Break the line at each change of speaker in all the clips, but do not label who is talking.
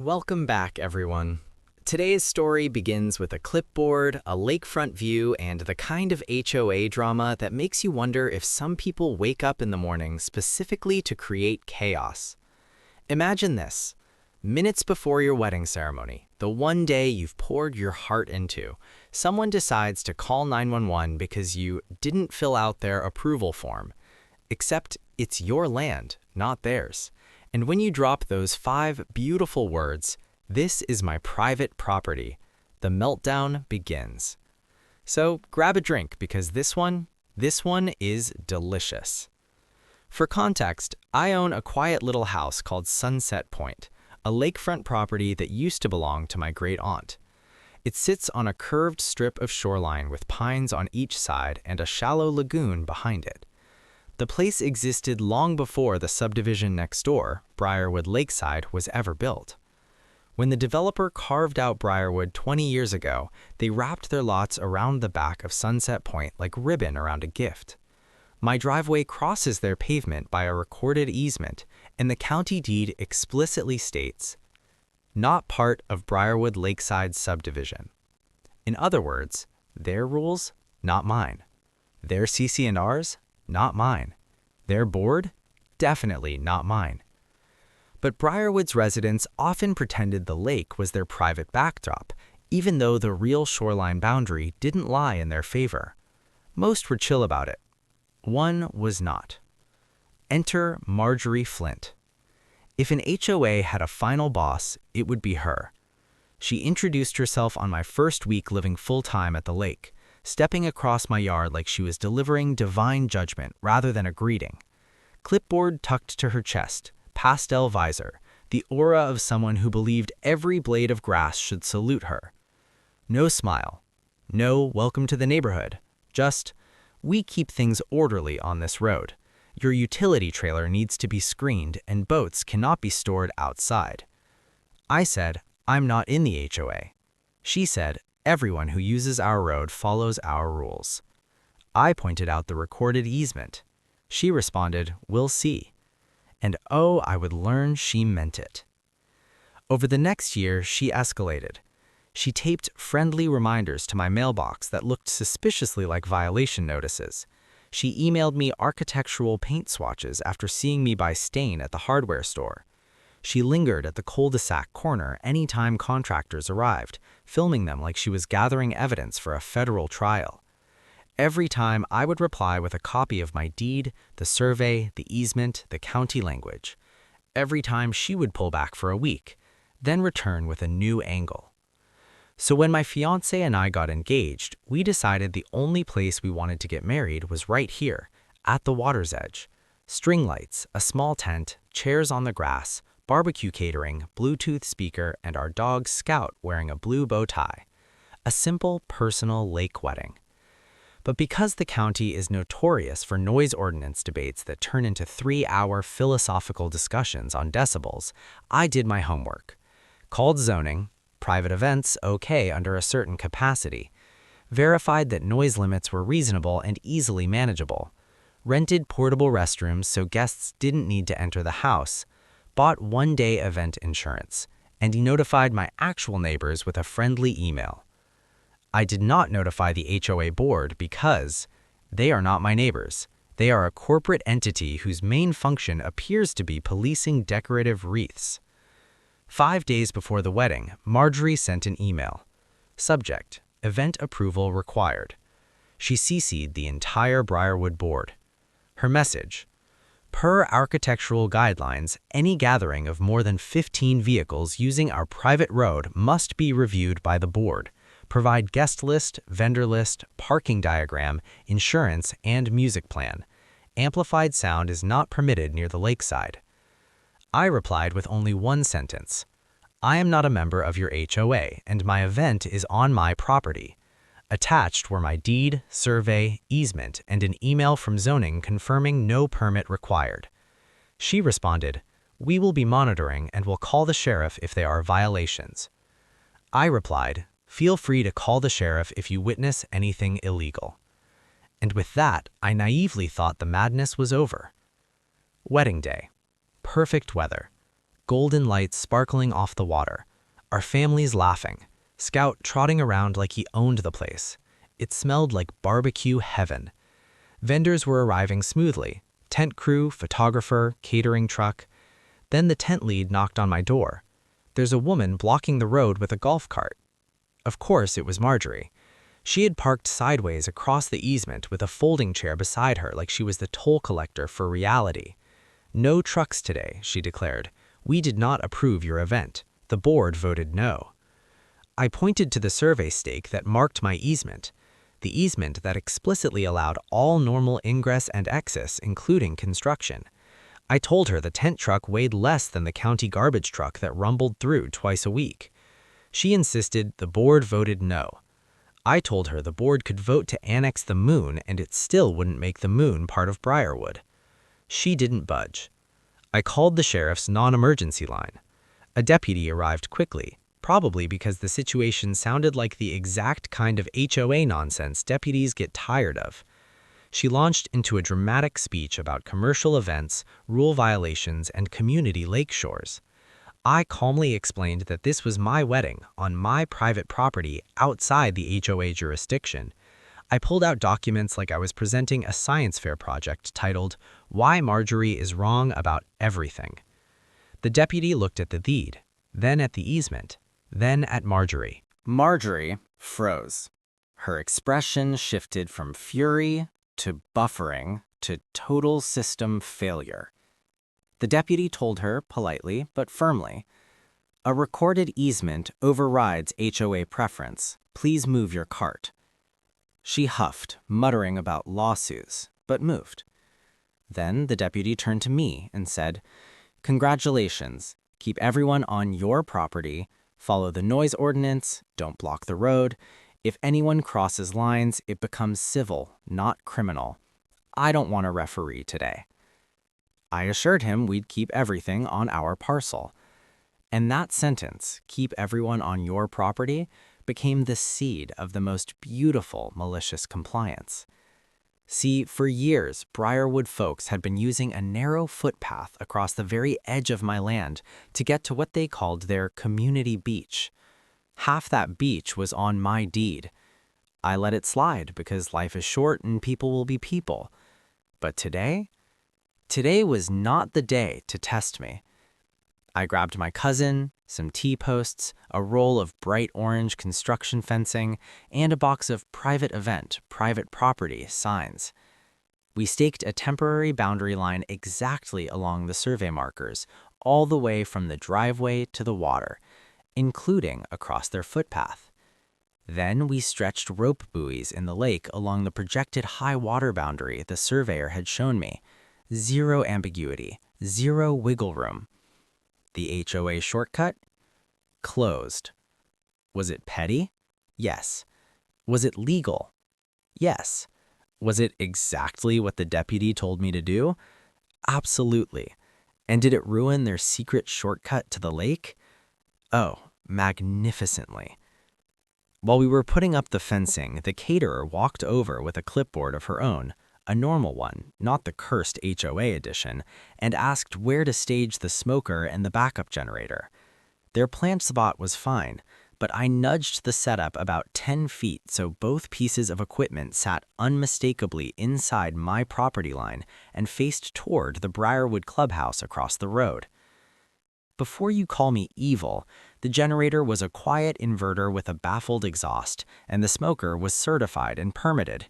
Welcome back, everyone. Today's story begins with a clipboard, a lakefront view, and the kind of HOA drama that makes you wonder if some people wake up in the morning specifically to create chaos. Imagine this. Minutes before your wedding ceremony, the one day you've poured your heart into, someone decides to call 911 because you didn't fill out their approval form. Except it's your land, not theirs. And when you drop those 5 beautiful words, "This is my private property," the meltdown begins. So grab a drink because this one is delicious. For context, I own a quiet little house called Sunset Point, a lakefront property that used to belong to my great-aunt. It sits on a curved strip of shoreline with pines on each side and a shallow lagoon behind it. The place existed long before the subdivision next door, Briarwood Lakeside, was ever built. When the developer carved out Briarwood 20 years ago, they wrapped their lots around the back of Sunset Point like ribbon around a gift. My driveway crosses their pavement by a recorded easement, and the county deed explicitly states, "Not part of Briarwood Lakeside subdivision." In other words, their rules, not mine. Their CC&Rs, not mine. Their board? Definitely not mine. But Briarwood's residents often pretended the lake was their private backdrop, even though the real shoreline boundary didn't lie in their favor. Most were chill about it. One was not. Enter Marjorie Flint. If an HOA had a final boss, it would be her. She introduced herself on my first week living full-time at the lake, stepping across my yard like she was delivering divine judgment rather than a greeting. Clipboard tucked to her chest, pastel visor, the aura of someone who believed every blade of grass should salute her. No smile. No welcome to the neighborhood. Just, we keep things orderly on this road. Your utility trailer needs to be screened and boats cannot be stored outside. I said, I'm not in the HOA. She said, everyone who uses our road follows our rules. I pointed out the recorded easement. She responded, we'll see. And oh, I would learn she meant it. Over the next year, she escalated. She taped friendly reminders to my mailbox that looked suspiciously like violation notices. She emailed me architectural paint swatches after seeing me buy stain at the hardware store. She lingered at the cul-de-sac corner anytime contractors arrived, filming them like she was gathering evidence for a federal trial. Every time I would reply with a copy of my deed, the survey, the easement, the county language. Every time she would pull back for a week, then return with a new angle. So when my fiancé and I got engaged, we decided the only place we wanted to get married was right here, at the water's edge. String lights, a small tent, chairs on the grass, barbecue catering, Bluetooth speaker, and our dog Scout wearing a blue bow tie. A simple, personal lake wedding. But because the county is notorious for noise ordinance debates that turn into 3-hour philosophical discussions on decibels, I did my homework. Called zoning, private events okay under a certain capacity, verified that noise limits were reasonable and easily manageable, rented portable restrooms so guests didn't need to enter the house, bought one-day event insurance, and notified my actual neighbors with a friendly email. I did not notify the HOA board because they are not my neighbors. They are a corporate entity whose main function appears to be policing decorative wreaths. 5 days before the wedding, Marjorie sent an email. Subject, event approval required. She CC'd the entire Briarwood board. Her message, per architectural guidelines, any gathering of more than 15 vehicles using our private road must be reviewed by the board. Provide guest list, vendor list, parking diagram, insurance, and music plan. Amplified sound is not permitted near the lakeside. I replied with only one sentence. I am not a member of your HOA, and my event is on my property. Attached were my deed, survey, easement, and an email from zoning confirming no permit required. She responded, we will be monitoring and will call the sheriff if there are violations. I replied, feel free to call the sheriff if you witness anything illegal. And with that, I naively thought the madness was over. Wedding day. Perfect weather. golden lights sparkling off the water, our families laughing, Scout trotting around like he owned the place. It smelled like barbecue heaven. Vendors were arriving smoothly, tent crew, photographer, catering truck. Then the tent lead knocked on my door. There's a woman blocking the road with a golf cart. Of course, it was Marjorie. She had parked sideways across the easement with a folding chair beside her like she was the toll collector for reality. "No trucks today," she declared. "We did not approve your event. The board voted no." I pointed to the survey stake that marked my easement, the easement that explicitly allowed all normal ingress and egress, including construction. I told her the tent truck weighed less than the county garbage truck that rumbled through twice a week. She insisted the board voted no. I told her the board could vote to annex the moon and it still wouldn't make the moon part of Briarwood. She didn't budge. I called the sheriff's non-emergency line. A deputy arrived quickly, probably because the situation sounded like the exact kind of HOA nonsense deputies get tired of. She launched into a dramatic speech about commercial events, rule violations, and community lake shores. I calmly explained that this was my wedding on my private property outside the HOA jurisdiction. I pulled out documents like I was presenting a science fair project titled, "Why Marjorie is Wrong About Everything." The deputy looked at the deed, then at the easement, then at Marjorie. Marjorie froze. Her expression shifted from fury to buffering to total system failure. The deputy told her politely but firmly, "A recorded easement overrides HOA preference. Please move your cart." She huffed, muttering about lawsuits, but moved. Then the deputy turned to me and said, "Congratulations. Keep everyone on your property. Follow the noise ordinance. Don't block the road. If anyone crosses lines, it becomes civil, not criminal. I don't want a referee today." I assured him we'd keep everything on our parcel. And that sentence, "keep everyone on your property," became the seed of the most beautiful malicious compliance. See, for years, Briarwood folks had been using a narrow footpath across the very edge of my land to get to what they called their community beach. Half that beach was on my deed. I let it slide because life is short and people will be people. But today was not the day to test me. I grabbed my cousin, some T-posts, a roll of bright orange construction fencing, and a box of private event, private property signs. We staked a temporary boundary line exactly along the survey markers, all the way from the driveway to the water, including across their footpath. Then we stretched rope buoys in the lake along the projected high water boundary the surveyor had shown me. Zero ambiguity, zero wiggle room. The HOA shortcut? Closed. Was it petty? Yes. Was it legal? Yes. Was it exactly what the deputy told me to do? Absolutely. And did it ruin their secret shortcut to the lake? Oh, magnificently. While we were putting up the fencing, the caterer walked over with a clipboard of her own, a normal one, not the cursed HOA edition, and asked where to stage the smoker and the backup generator. Their plant spot was fine, but I nudged the setup about 10 feet so both pieces of equipment sat unmistakably inside my property line and faced toward the Briarwood clubhouse across the road. Before you call me evil, the generator was a quiet inverter with a baffled exhaust, and the smoker was certified and permitted.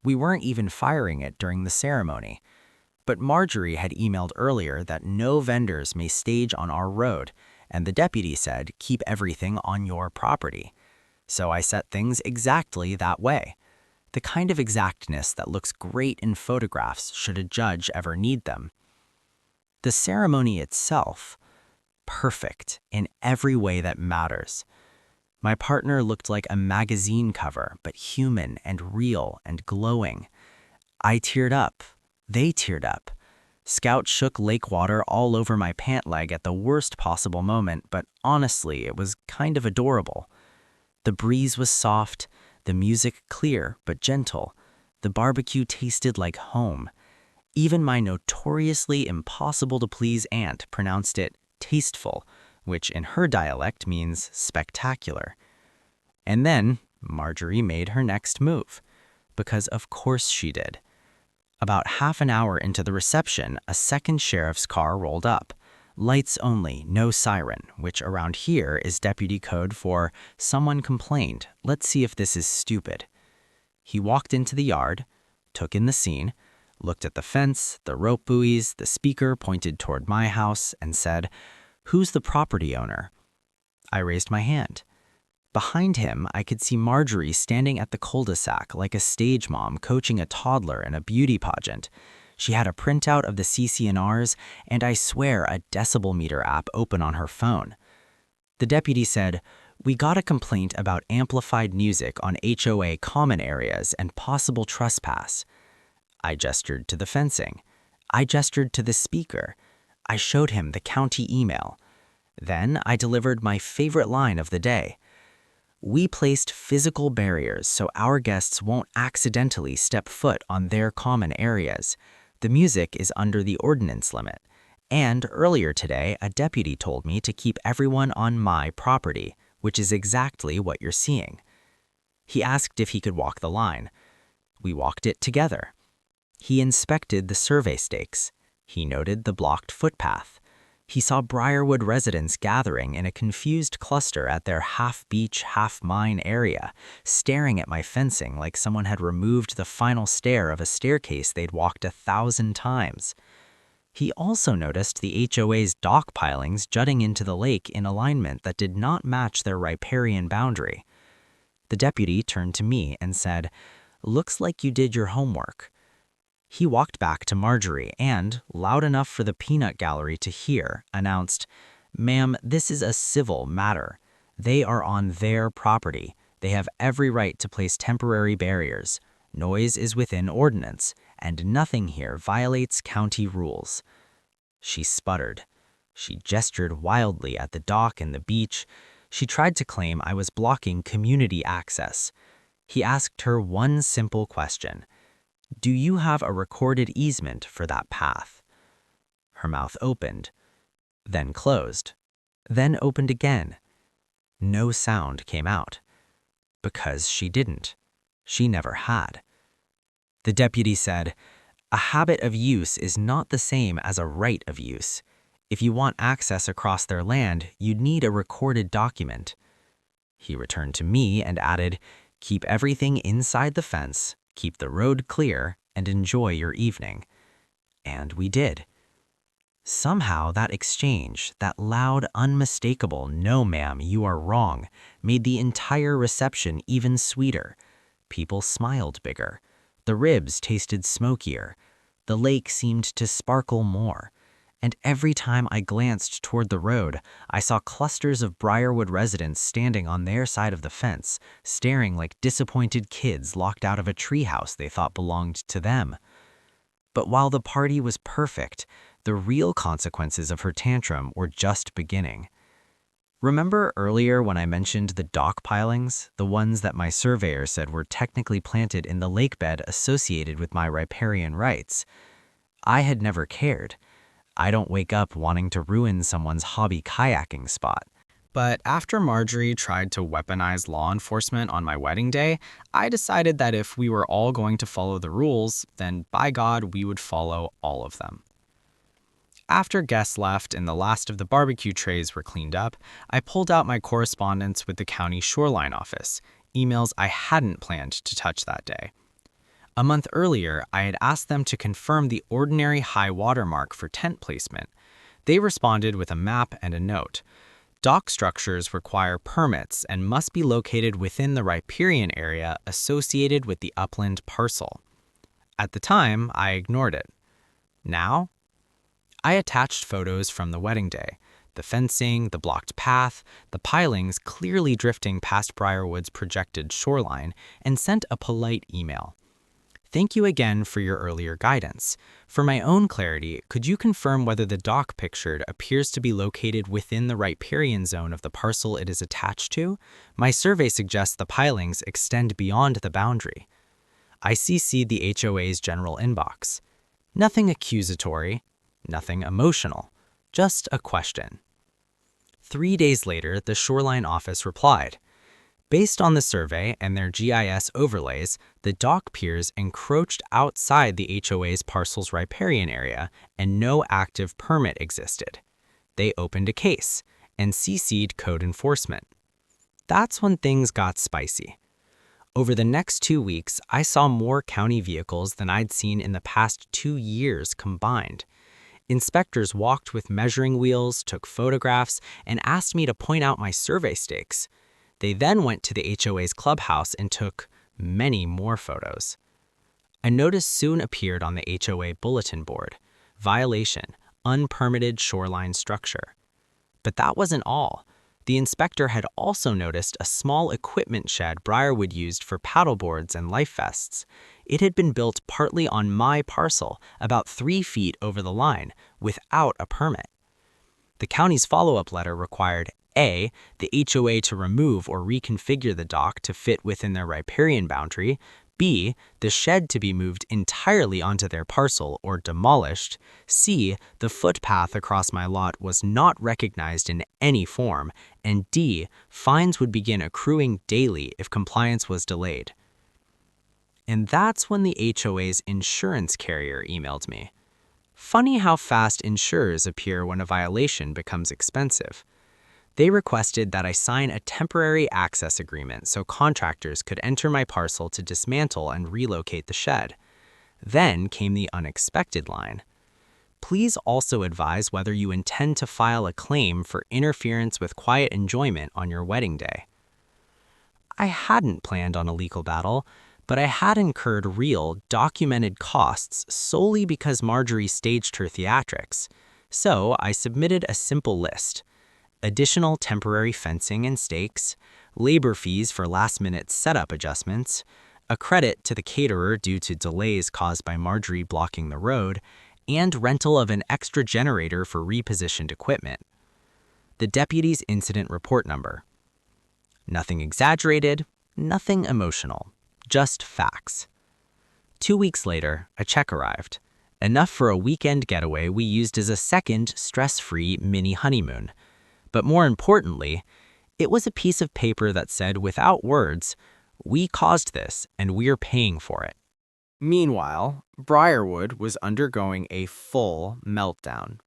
We weren't even firing it during the ceremony. But Marjorie had emailed earlier that no vendors may stage on our road, and the deputy said, "Keep everything on your property." So I set things exactly that way. The kind of exactness that looks great in photographs should a judge ever need them. The ceremony itself, perfect in every way that matters. My partner looked like a magazine cover, but human and real and glowing. I teared up. They teared up. Scout shook lake water all over my pant leg at the worst possible moment, but honestly, it was kind of adorable. The breeze was soft, the music clear but gentle. The barbecue tasted like home. Even my notoriously impossible-to-please aunt pronounced it tasteful, which in her dialect means spectacular. And then Marjorie made her next move, because of course she did. About half an hour into the reception, a second sheriff's car rolled up. Lights only, no siren, which around here is deputy code for someone complained, let's see if this is stupid. He walked into the yard, took in the scene, looked at the fence, the rope buoys, the speaker pointed toward my house, and said, "Who's the property owner?" I raised my hand. Behind him, I could see Marjorie standing at the cul-de-sac like a stage mom coaching a toddler in a beauty pageant. She had a printout of the CC&Rs, and I swear a decibel meter app open on her phone. The deputy said, "We got a complaint about amplified music on HOA common areas and possible trespass." I gestured to the fencing. I gestured to the speaker. I showed him the county email. Then I delivered my favorite line of the day. "We placed physical barriers so our guests won't accidentally step foot on their common areas. The music is under the ordinance limit. And earlier today, a deputy told me to keep everyone on my property, which is exactly what you're seeing." He asked if he could walk the line. We walked it together. He inspected the survey stakes. He noted the blocked footpath. He saw Briarwood residents gathering in a confused cluster at their half-beach, half-mine area, staring at my fencing like someone had removed the final stair of a staircase they'd walked 1,000 times. He also noticed the HOA's dock pilings jutting into the lake in alignment that did not match their riparian boundary. The deputy turned to me and said, "Looks like you did your homework." He walked back to Marjorie and, loud enough for the peanut gallery to hear, announced, "Ma'am, this is a civil matter. They are on their property. They have every right to place temporary barriers. Noise is within ordinance, and nothing here violates county rules." She sputtered. She gestured wildly at the dock and the beach. She tried to claim I was blocking community access. He asked her one simple question. "Do you have a recorded easement for that path?" Her mouth opened, then closed, then opened again. No sound came out. Because she didn't. She never had. The deputy said, "A habit of use is not the same as a right of use. If you want access across their land, you'd need a recorded document." He returned to me and added, "Keep everything inside the fence, keep the road clear, and enjoy your evening." And we did. Somehow that exchange, that loud, unmistakable, "No, ma'am, you are wrong," made the entire reception even sweeter. People smiled bigger. The ribs tasted smokier. The lake seemed to sparkle more. And every time I glanced toward the road, I saw clusters of Briarwood residents standing on their side of the fence, staring like disappointed kids locked out of a treehouse they thought belonged to them. But while the party was perfect, the real consequences of her tantrum were just beginning. Remember earlier when I mentioned the dock pilings, the ones that my surveyor said were technically planted in the lakebed associated with my riparian rights? I had never cared. I don't wake up wanting to ruin someone's hobby kayaking spot. But after Marjorie tried to weaponize law enforcement on my wedding day, I decided that if we were all going to follow the rules, then by God, we would follow all of them. After guests left and the last of the barbecue trays were cleaned up, I pulled out my correspondence with the county shoreline office, emails I hadn't planned to touch that day. A month earlier, I had asked them to confirm the ordinary high water mark for tent placement. They responded with a map and a note. Dock structures require permits and must be located within the riparian area associated with the upland parcel. At the time, I ignored it. Now, I attached photos from the wedding day, the fencing, the blocked path, the pilings clearly drifting past Briarwood's projected shoreline, and sent a polite email. Thank you again for your earlier guidance. For my own clarity, could you confirm whether the dock pictured appears to be located within the riparian zone of the parcel it is attached to? My survey suggests the pilings extend beyond the boundary. I CC'd the HOA's general inbox. Nothing accusatory, nothing emotional, just a question. 3 days later, the shoreline office replied. Based on the survey and their GIS overlays, the dock piers encroached outside the HOA's parcel's riparian area and no active permit existed. They opened a case and CC'd code enforcement. That's when things got spicy. Over the next 2 weeks, I saw more county vehicles than I'd seen in the past 2 years combined. Inspectors walked with measuring wheels, took photographs, and asked me to point out my survey stakes. They then went to the HOA's clubhouse and took many more photos. A notice soon appeared on the HOA bulletin board: violation, unpermitted shoreline structure. But that wasn't all. The inspector had also noticed a small equipment shed Briarwood used for paddleboards and life vests. It had been built partly on my parcel, about 3 feet over the line, without a permit. The county's follow-up letter required A, the HOA to remove or reconfigure the dock to fit within their riparian boundary, B, the shed to be moved entirely onto their parcel or demolished, C, the footpath across my lot was not recognized in any form, and D, fines would begin accruing daily if compliance was delayed. And that's when the HOA's insurance carrier emailed me. Funny how fast insurers appear when a violation becomes expensive. They requested that I sign a temporary access agreement so contractors could enter my parcel to dismantle and relocate the shed. Then came the unexpected line. Please also advise whether you intend to file a claim for interference with quiet enjoyment on your wedding day. I hadn't planned on a legal battle, but I had incurred real, documented costs solely because Marjorie staged her theatrics. So I submitted a simple list: additional temporary fencing and stakes, labor fees for last-minute setup adjustments, a credit to the caterer due to delays caused by Marjorie blocking the road, and rental of an extra generator for repositioned equipment. The deputy's incident report number. Nothing exaggerated, nothing emotional, just facts. 2 weeks later, a check arrived. Enough for a weekend getaway we used as a second stress-free mini honeymoon. But more importantly, it was a piece of paper that said without words, "We caused this and we're paying for it." Meanwhile, Briarwood was undergoing a full meltdown.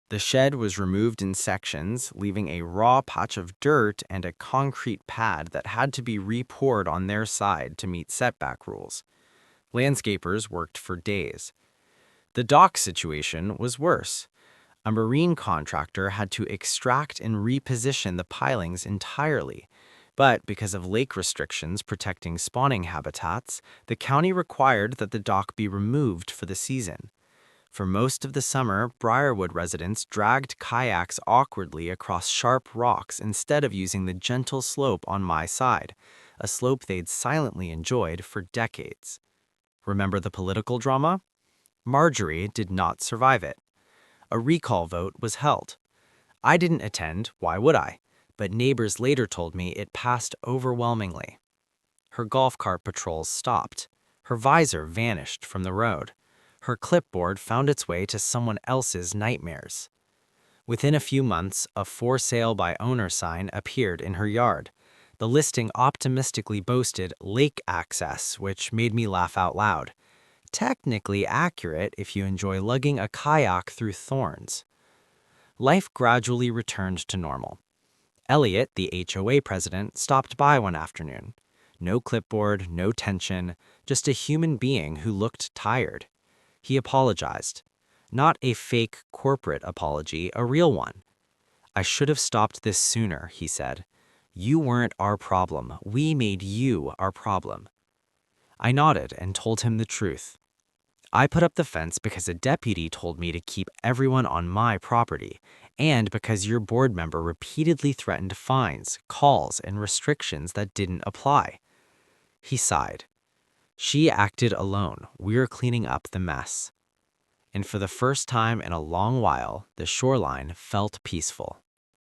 The shed was removed in sections, leaving a raw patch of dirt and a concrete pad that had to be re-poured on their side to meet setback rules. Landscapers worked for days. The dock situation was worse. A marine contractor had to extract and reposition the pilings entirely. But because of lake restrictions protecting spawning habitats, the county required that the dock be removed for the season. For most of the summer, Briarwood residents dragged kayaks awkwardly across sharp rocks instead of using the gentle slope on my side, a slope they'd silently enjoyed for decades. Remember the political drama? Marjorie did not survive it. A recall vote was held. I didn't attend, why would I? But neighbors later told me it passed overwhelmingly. Her golf cart patrols stopped. Her visor vanished from the road. Her clipboard found its way to someone else's nightmares. Within a few months, a "for sale by owner" sign appeared in her yard. The listing optimistically boasted lake access, which made me laugh out loud. Technically accurate if you enjoy lugging a kayak through thorns. Life gradually returned to normal. Elliot, the HOA president, stopped by one afternoon. No clipboard, no tension, just a human being who looked tired. He apologized. Not a fake corporate apology, a real one. "I should have stopped this sooner," he said. "You weren't our problem. We made you our problem." I nodded and told him the truth. I put up the fence because a deputy told me to keep everyone on my property, and because your board member repeatedly threatened fines, calls, and restrictions that didn't apply. He sighed. She acted alone. We're cleaning up the mess. And for the first time in a long while, the shoreline felt peaceful.